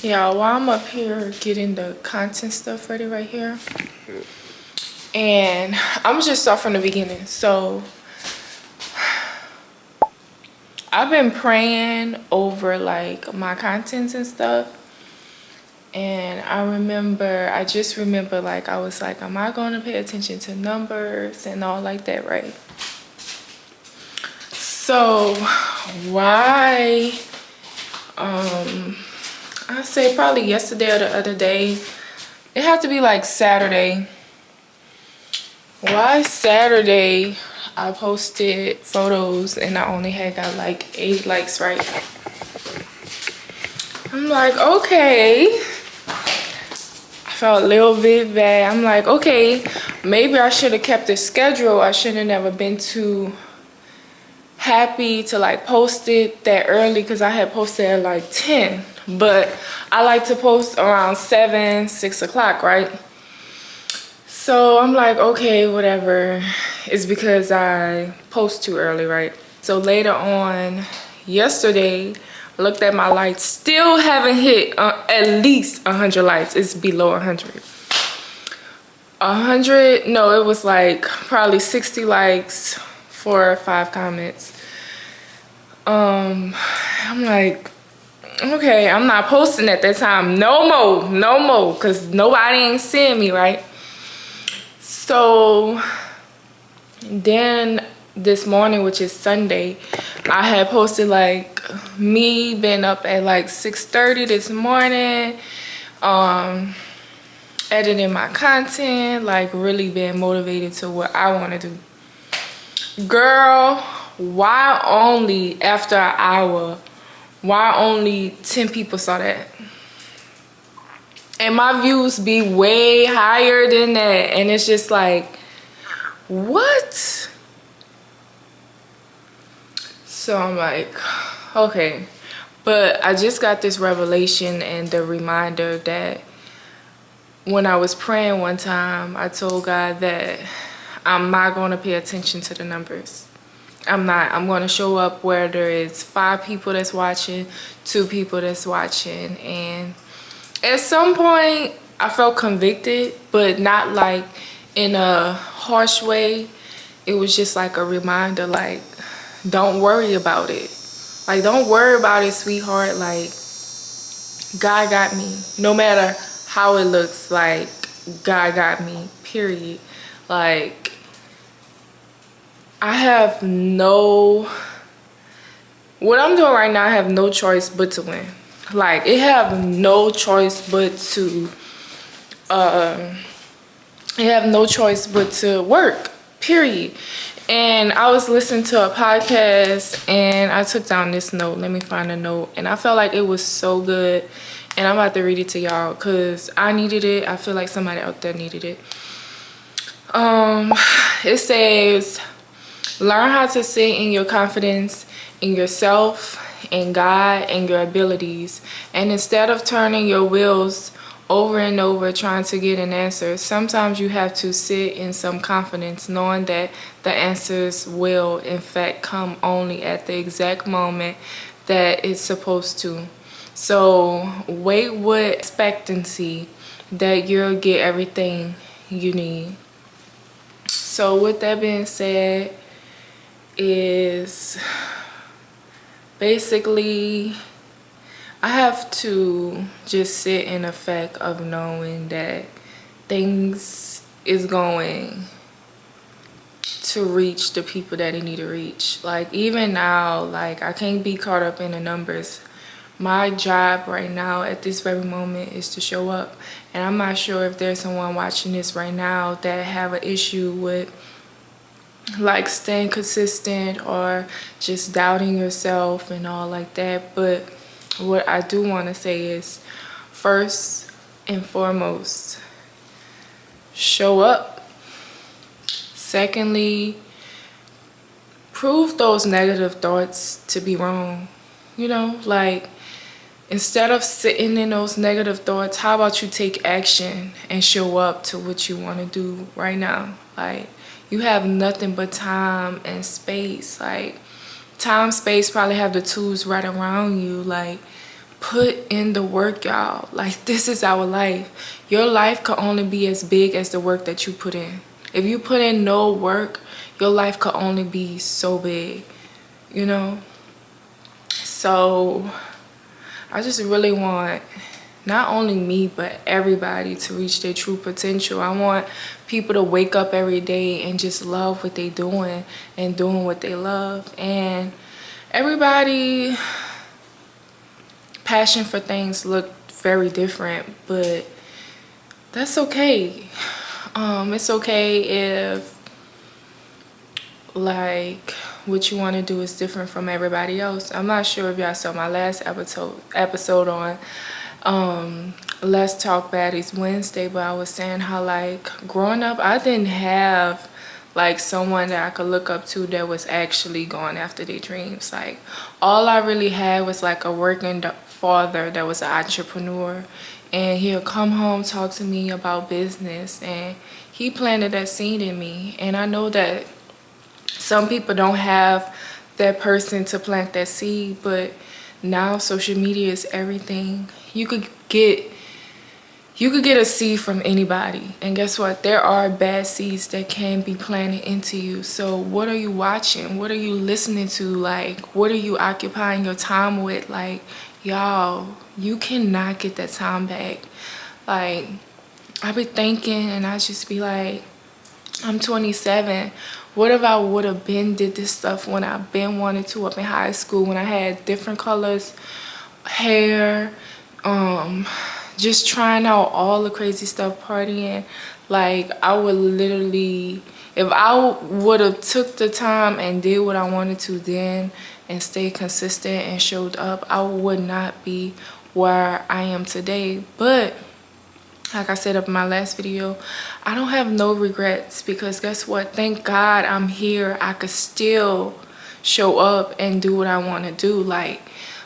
Yeah, while I'm up here getting the content stuff ready right here, and I'm just start from the beginning. So I've been praying over like my contents and stuff, and I just remember like I was like, am I going to pay attention to numbers and all like that, right? So why I say probably yesterday or the other day, it had to be like Saturday. Why Saturday I posted photos and I only had got like 8 likes, right? I'm like, okay. I felt a little bit bad. I'm like, okay, maybe I should have kept the schedule. I should have never been too happy to like post it that early, because I had posted at like 10. But I like to post around 7, 6 o'clock, right? So I'm like, okay, whatever. It's because I post too early, right? So later on, yesterday, I looked at my likes. Still haven't hit at least 100 likes. It's below 100. 100, no, it was like probably 60 likes, 4 or 5 comments. I'm like, okay, I'm not posting at that time no more, because nobody ain't seeing me, right? So then this morning, which is Sunday, I had posted like me being up at like 6:30 this morning, editing my content, like really being motivated to what I want to do. Girl, why only after an hour, why only 10 people saw that? And my views be way higher than that. And it's just like, what? So I'm like, okay. But I just got this revelation and the reminder that when I was praying one time, I told God that I'm not going to pay attention to the numbers. I'm not. I'm going to show up where there is 5 people that's watching, 2 people that's watching. And at some point, I felt convicted, but not like in a harsh way. It was just like a reminder, like, don't worry about it. Like, don't worry about it, sweetheart. Like, God got me. No matter how it looks, like, God got me, period. Like, I have no... What I'm doing right now, I have no choice but to win. Like, it have no choice but to... it have no choice but to work, period. And I was listening to a podcast and I took down this note. Let me find a note. And I felt like it was so good. And I'm about to read it to y'all because I needed it. I feel like somebody out there needed it. It says, learn how to sit in your confidence in yourself, in God, and your abilities. And instead of turning your wheels over and over trying to get an answer, sometimes you have to sit in some confidence knowing that the answers will in fact come only at the exact moment that it's supposed to. So wait with expectancy that you'll get everything you need. So with that being said, is basically I have to just sit in the fact of knowing that things is going to reach the people that it need to reach. Like, even now, like, I can't be caught up in the numbers. My job right now at this very moment is to show up. And I'm not sure if there's someone watching this right now that have an issue with like staying consistent or just doubting yourself and all like that. But what I do want to say is, first and foremost, show up. Secondly, prove those negative thoughts to be wrong. You know, like, instead of sitting in those negative thoughts, how about you take action and show up to what you want to do right now? Like, you have nothing but time and space. Like, time, space probably have the tools right around you. Like, put in the work, y'all. Like, this is our life. Your life could only be as big as the work that you put in. If you put in no work, your life could only be so big, you know? So I just really want not only me, but everybody to reach their true potential. I want people to wake up every day and just love what they're doing and doing what they love. And everybody passion for things look very different, but that's okay. It's okay if like what you want to do is different from everybody else. I'm not sure if y'all saw my last episode on Let's Talk Baddies Wednesday, but I was saying how like growing up I didn't have like someone that I could look up to that was actually going after their dreams. Like all I really had was like a working father that was an entrepreneur, and he'll come home, talk to me about business, and he planted that seed in me. And I know that some people don't have that person to plant that seed, but now social media is everything. You could get a seed from anybody, and guess what? There are bad seeds that can be planted into you. So what are you watching? What are you listening to? Like, what are you occupying your time with? Like, y'all, you cannot get that time back. Like, I be thinking and I just be like, I'm 27. What if I would have did this stuff when I been wanted to up in high school, when I had different colors, hair, just trying out all the crazy stuff, partying. Like, I would literally, if I would have took the time and did what I wanted to then and stayed consistent and showed up, I would not be where I am today. But like I said up in my last video, I don't have no regrets, because guess what? Thank God I'm here. I could still show up and do what I want to do. Like,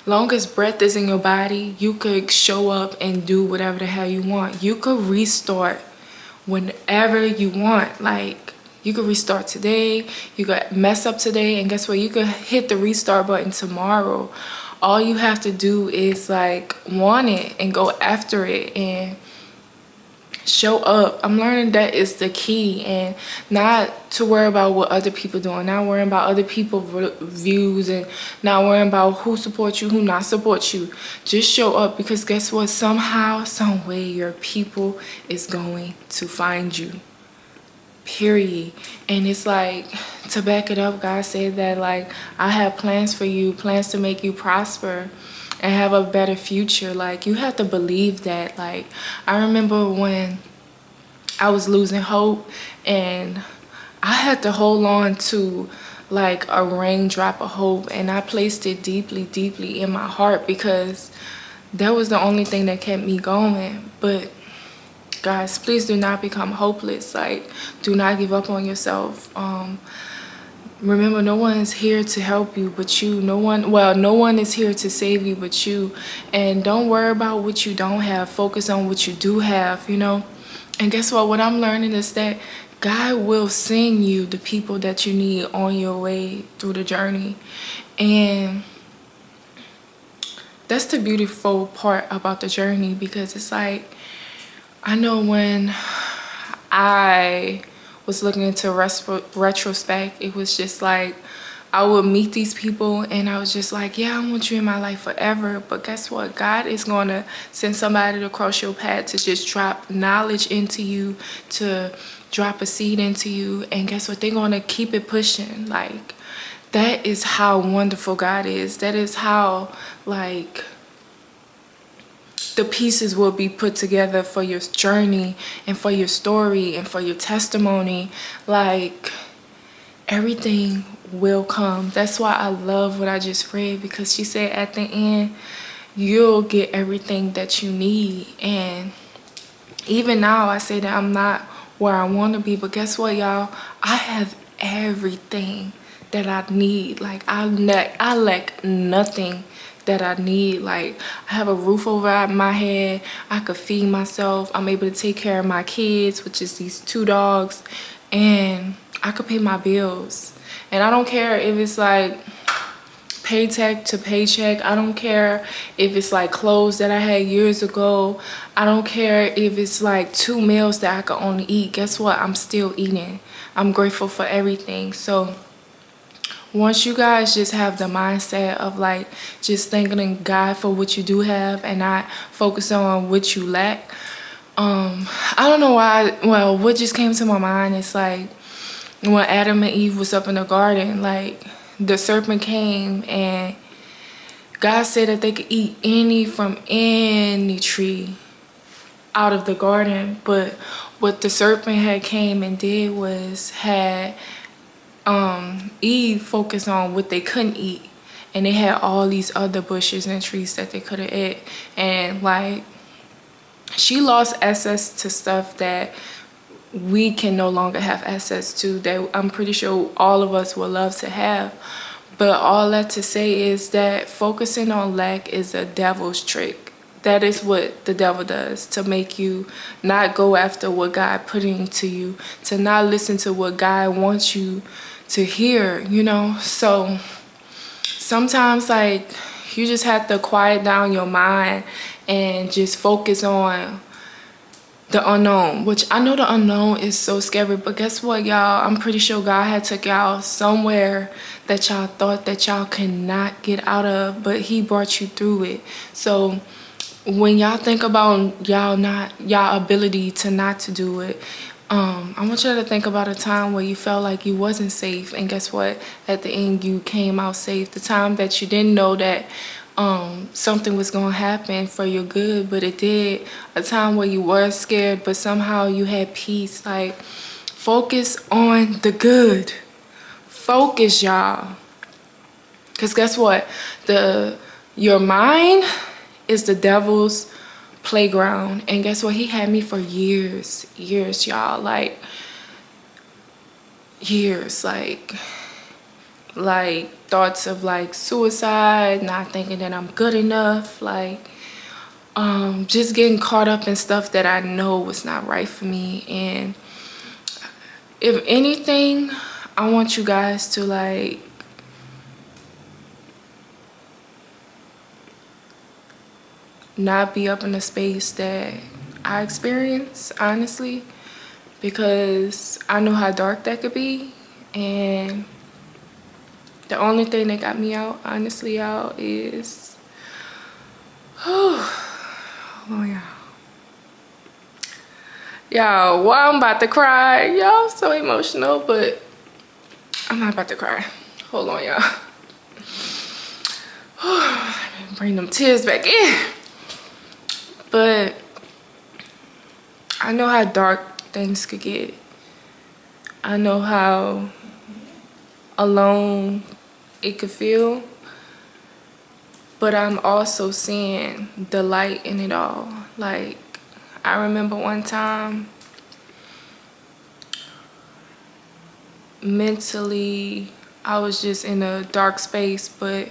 long as breath is in your body, you could show up and do whatever the hell you want. You could restart whenever you want. Like, you could restart today, you could mess up today, and guess what? You could hit the restart button tomorrow. All you have to do is like want it and go after it and show up. I'm learning that is the key, and not to worry about what other people doing, not worrying about other people's views, and not worrying about who supports you, who not supports you. Just show up, because guess what? Somehow, some way, your people is going to find you. Period. And it's like, to back it up, God said that like, I have plans for you, plans to make you prosper and have a better future. Like, you have to believe that. Like, I remember when I was losing hope and I had to hold on to like a raindrop of hope, and I placed it deeply, deeply in my heart, because that was the only thing that kept me going. But guys, please do not become hopeless. Like, do not give up on yourself. Remember, no one is here to help you but you. No one is here to save you but you. And don't worry about what you don't have. Focus on what you do have, you know. And guess what? What I'm learning is that God will send you the people that you need on your way through the journey. And that's the beautiful part about the journey, because it's like, I know when I was looking into retrospect, it was just like I would meet these people and I was just like, yeah, I want you in my life forever. But guess what? God is going to send somebody to cross your path to just drop knowledge into you, to drop a seed into you. And guess what? They're going to keep it pushing. Like, that is how wonderful God is. That is how, like, the pieces will be put together for your journey and for your story and for your testimony. Like, everything will come. That's why I love what I just read, because she said at the end, you'll get everything that you need. And even now, I say that I'm not where I want to be, but guess what, y'all? I have everything that I need. Like, I lack nothing that I need. Like, I have a roof over my head. I could feed myself. I'm able to take care of my kids, which is these 2 dogs, and I could pay my bills. And I don't care if it's like paycheck to paycheck. I don't care if it's like clothes that I had years ago. I don't care if it's like 2 meals that I could only eat. Guess what? I'm still eating. I'm grateful for everything. So once you guys just have the mindset of like just thanking God for what you do have and not focus on what you lack. I don't know why. Well, what just came to my mind is like when Adam and Eve was up in the garden, like the serpent came and God said that they could eat from any tree out of the garden. But what the serpent had came and did was had Eve focus on what they couldn't eat, and they had all these other bushes and trees that they could have ate, and like she lost access to stuff that we can no longer have access to, that I'm pretty sure all of us would love to have. But all that to say is that focusing on lack is a devil's trick. That is what the devil does, to make you not go after what God put into you, to not listen to what God wants you to hear, you know. So sometimes like you just have to quiet down your mind and just focus on the unknown, which I know the unknown is so scary, but guess what, y'all? I'm pretty sure God had took y'all somewhere that y'all thought that y'all could not get out of, but he brought you through it. So when y'all think about y'all ability to not to do it, I want you to think about a time where you felt like you wasn't safe, and guess what? At the end, you came out safe. The time that you didn't know that something was gonna happen for your good, but it did. A time where you were scared, but somehow you had peace. Like, focus on the good. Focus, y'all. Cause guess what? Your mind is the devil's playground, and guess what? He had me for years, y'all. Like years, like thoughts of like suicide, not thinking that I'm good enough, like just getting caught up in stuff that I know was not right for me. And if anything, I want you guys to like not be up in the space that I experience, honestly, because I know how dark that could be. And the only thing that got me out, honestly, y'all, is oh yeah, y'all, well, I'm about to cry, y'all. So emotional, but I'm not about to cry. Hold on, y'all. Bring them tears back in. But I know how dark things could get. I know how alone it could feel, but I'm also seeing the light in it all. Like, I remember one time mentally I was just in a dark space, but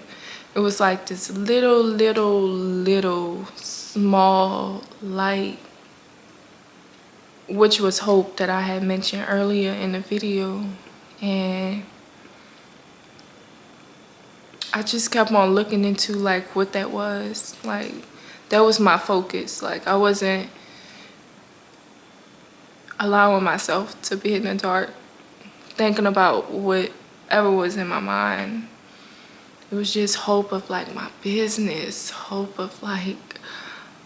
it was like this little small light, which was hope, that I had mentioned earlier in the video. And I just kept on looking into like what that was. Like, that was my focus. Like, I wasn't allowing myself to be in the dark thinking about whatever was in my mind. It was just hope of like my business, hope of like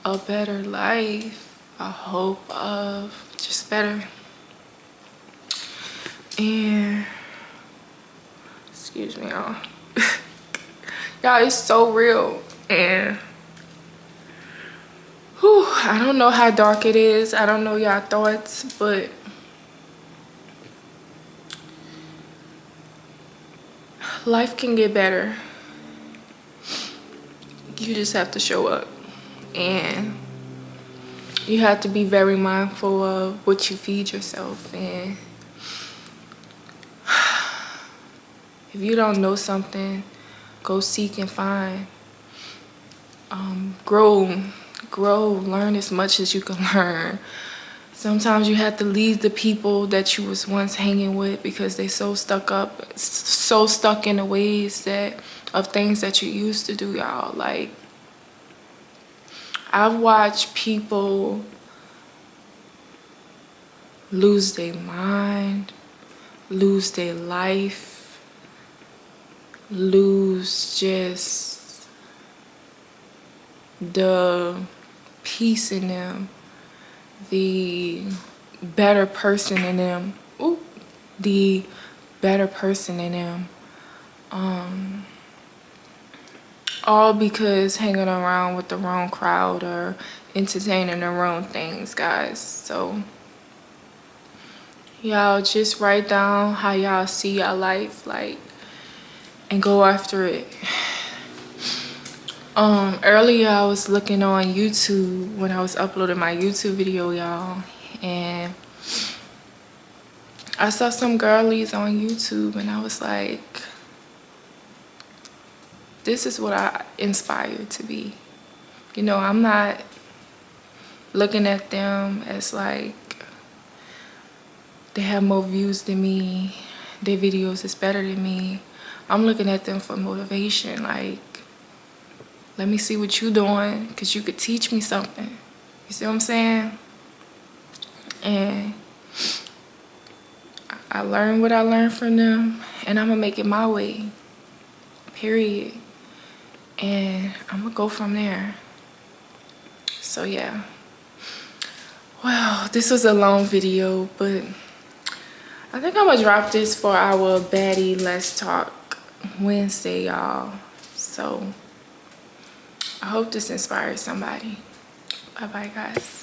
a better life, a hope of just better. And excuse me, y'all. Y'all, it's so real. And whew, I don't know how dark it is. I don't know y'all thoughts, but life can get better. You just have to show up, and you have to be very mindful of what you feed yourself. And if you don't know something, go seek and find. Grow, learn as much as you can learn. Sometimes you have to leave the people that you was once hanging with because they so stuck in the ways that of things that you used to do, y'all. Like, I've watched people lose their mind, lose their life, lose just the peace in them, the better person in them. Ooh, the better person in them. All because hanging around with the wrong crowd or entertaining the wrong things, guys. So y'all just write down how y'all see your life, like, and go after it. Earlier I was looking on YouTube when I was uploading my YouTube video, y'all, and I saw some girlies on YouTube and I was like, this is what I inspire to be. You know, I'm not looking at them as like they have more views than me, their videos is better than me. I'm looking at them for motivation. Like, let me see what you doing, because you could teach me something. You see what I'm saying? And I learned what I learned from them, and I'm gonna make it my way, period. And I'm gonna go from there. So yeah. Well, this was a long video, but I think I'm gonna drop this for our Baddie Let's Talk Wednesday, y'all. So I hope this inspires somebody. Bye bye, guys.